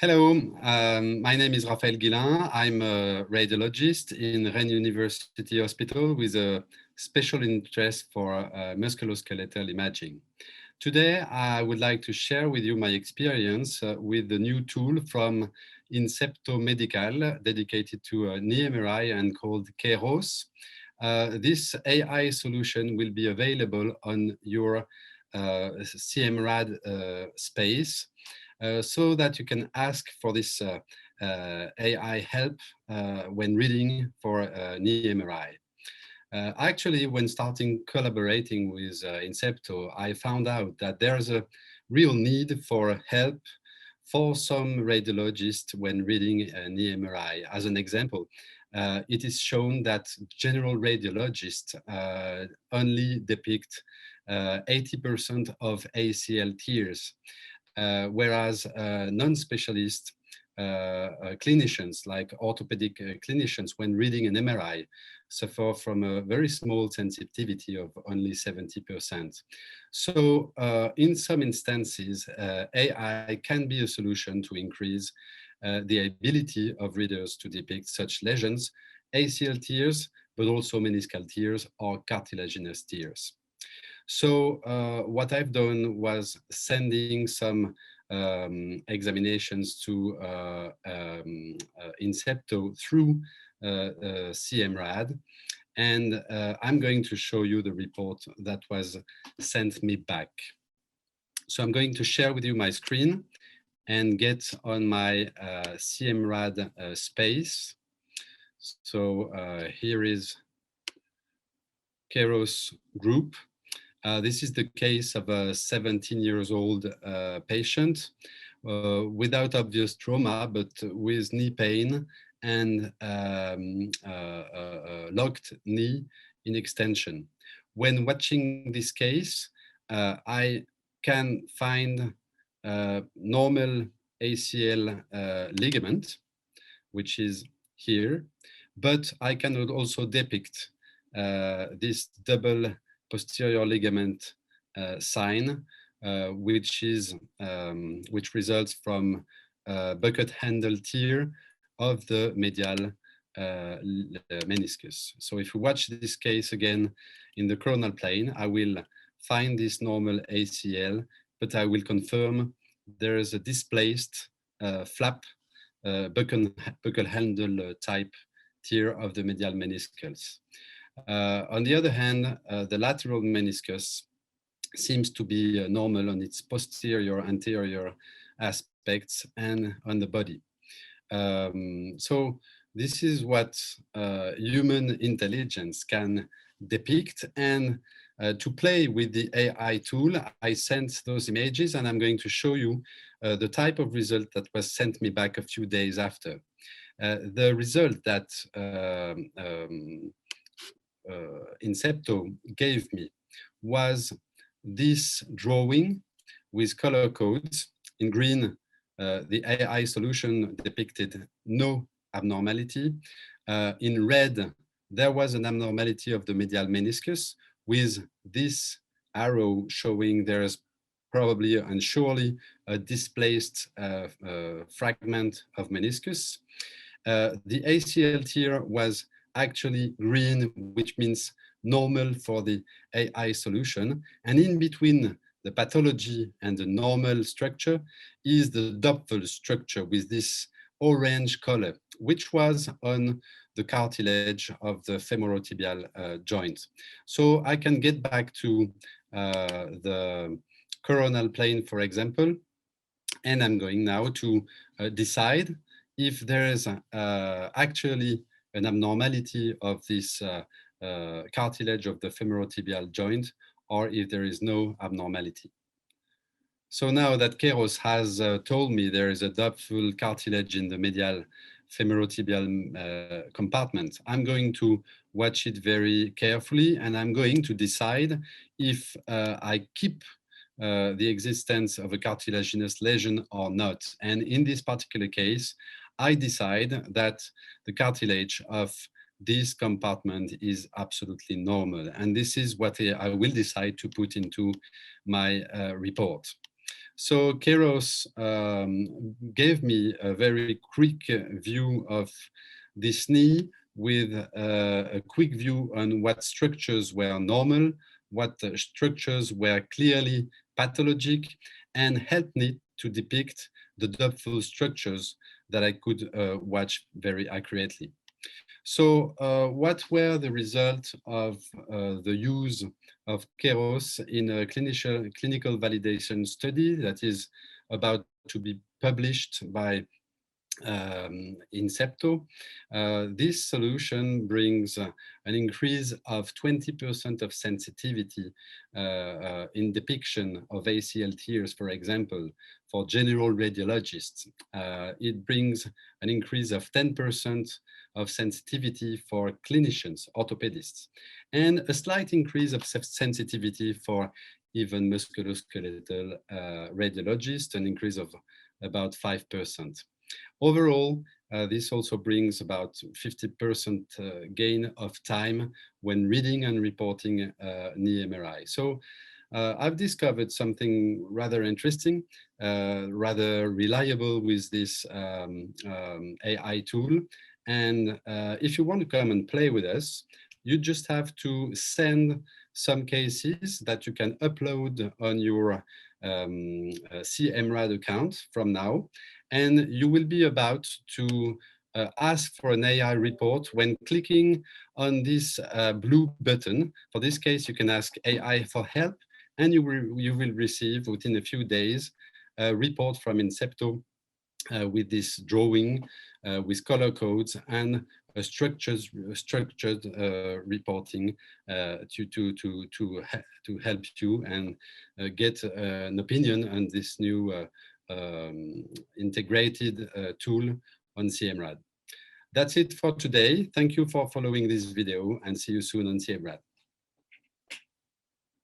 Hello, my name is Raphael Guillin. I'm a radiologist in Rennes University Hospital with a special interest for musculoskeletal imaging. Today, I would like to share with you my experience with the new tool from Incepto Medical dedicated to knee MRI and called Keros. This AI solution will be available on your CMRAD space so that you can ask for this AI help when reading for knee MRI. Actually, when starting collaborating with Incepto, I found out that there's a real need for help for some radiologists when reading an MRI. As an example, it is shown that general radiologists only depict 80% of ACL tears, whereas non-specialist clinicians like orthopedic clinicians when reading an MRI suffer from a very small sensitivity of only 70%. So in some instances, AI can be a solution to increase the ability of readers to depict such lesions, ACL tears, but also meniscal tears or cartilaginous tears. So what I've done was sending some examinations to Incepto through CMRAD. And I'm going to show you the report that was sent me back. So I'm going to share with you my screen and get on my CMRAD space. So here is Keros group. This is the case of a 17-year-old patient without obvious trauma, but with knee pain and locked knee in extension. When watching this case, I can find normal ACL ligament, which is here, but I can also depict this double posterior ligament sign, which results from bucket handle tear of the medial meniscus. So if we watch this case again in the coronal plane, I will find this normal ACL, but I will confirm there is a displaced flap buccal handle type tear of the medial meniscus. On the other hand, the lateral meniscus seems to be normal on its posterior, anterior aspects and on the body. So this is what human intelligence can depict. And to play with the AI tool, I sent those images and I'm going to show you the type of result that was sent me back a few days after. The result that Incepto gave me was this drawing with color codes. In green, the AI solution depicted no abnormality. In red, there was an abnormality of the medial meniscus with this arrow showing there's probably and surely a displaced fragment of meniscus. The ACL tear was actually green, which means normal for the AI solution. And in between the pathology and the normal structure is the Doppel structure with this orange color, which was on the cartilage of the femorotibial joint. So I can get back to the coronal plane, for example, and I'm going now to decide if there is actually an abnormality of this cartilage of the femorotibial joint, or if there is no abnormality. So now that Keros has told me there is a Doppel cartilage in the medial femorotibial compartment, I'm going to watch it very carefully and I'm going to decide if I keep the existence of a cartilaginous lesion or not. And in this particular case, I decide that the cartilage of this compartment is absolutely normal. And this is what I will decide to put into my report. So Keros gave me a very quick view of this knee with a quick view on what structures were normal, what structures were clearly pathologic, and helped me to depict the doubtful structures that I could watch very accurately. So what were the results of the use of Keros in a clinical validation study that is about to be published by Incepto? This solution brings an increase of 20% of sensitivity in depiction of ACL tears, for example, for general radiologists. It brings an increase of 10% of sensitivity for clinicians, orthopedists, and a slight increase of sensitivity for even musculoskeletal radiologists, an increase of about 5%. Overall, this also brings about 50% gain of time when reading and reporting knee MRI. So I've discovered something rather interesting, rather reliable with this AI tool. And if you want to come and play with us, you just have to send some cases that you can upload on your CMRAD account from now, and you will be about to ask for an AI report when clicking on this blue button. For this case, you can ask AI for help, and you will receive within a few days a report from Incepto with this drawing, with color codes and a structured reporting to help you and get an opinion on this new integrated tool on CMRAD. That's it for today. Thank you for following this video and see you soon on CMRAD.